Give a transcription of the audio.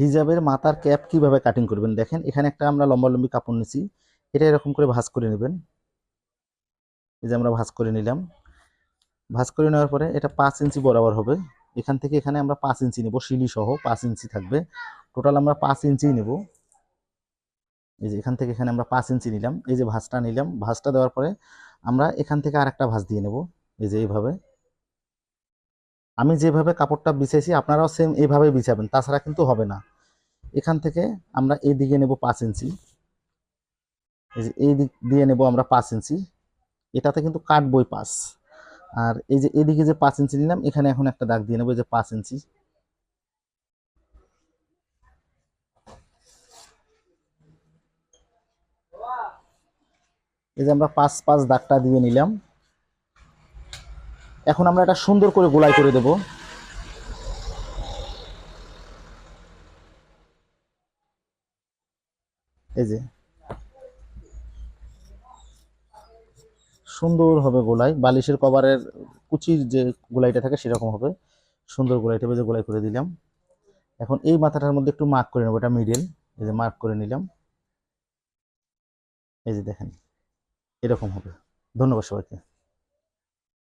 হিজাবের মাথার ক্যাপ কিভাবে কাটিং করবেন দেখেন, এখানে একটা আমরা লম্বালম্বি কাপড় নিছি, এটা এরকম করে ভাঁজ করে নেবেন। এই যে আমরা ভাঁজ করে নিলাম। ভাঁজ করে নেওয়ার পরে এটা 5 ইঞ্চি বরাবর হবে। এখান থেকে এখানে আমরা 5 ইঞ্চি নেব, শিলি সহ 5 ইঞ্চি থাকবে। টোটাল আমরা 5 ইঞ্চি নেব। এই যে এখান থেকে এখানে আমরা 5 ইঞ্চি নিলাম। এই যে ভাঁজটা নিলাম, ভাঁজটা দেওয়ার পরে আমরা এখান থেকে আরেকটা ভাঁজ দিয়ে নেব। এই যে এইভাবে আমি যেভাবে কাপড়টা বিছাইছি আপনারাও সেম এইভাবে বিছাবেন, তাছাড়া কিন্তু হবে না। এখান থেকে আমরা এই দিকে নেব 5 ইঞ্চি। এই যে এই দিক দিয়ে নেব আমরা 5 ইঞ্চি। এটাতে কিন্তু কাটবই 5। আর এই যে এদিকে যে 5 ইঞ্চি নিলাম, এখানে এখন একটা দাগ দিয়ে নেব যে 5 ইঞ্চি। এই যে আমরা 5 দাগটা দিয়ে নিলাম। এখন আমরা এটা সুন্দর করে গোলাই করে দেব। এই যে সুন্দর হবে গোলাই, বালিশের কভারের কুচির যে গোলাইটা থাকে সেরকম হবে। সুন্দর গোলাইটা যে গোলাই করে দিলাম। এখন এই মাথাটার মধ্যে একটু মার্ক করে নেবো, এটা মিডল। এই যে মার্ক করে নিলাম। এই যে দেখেন এরকম হবে। ধন্যবাদ সবাইকে।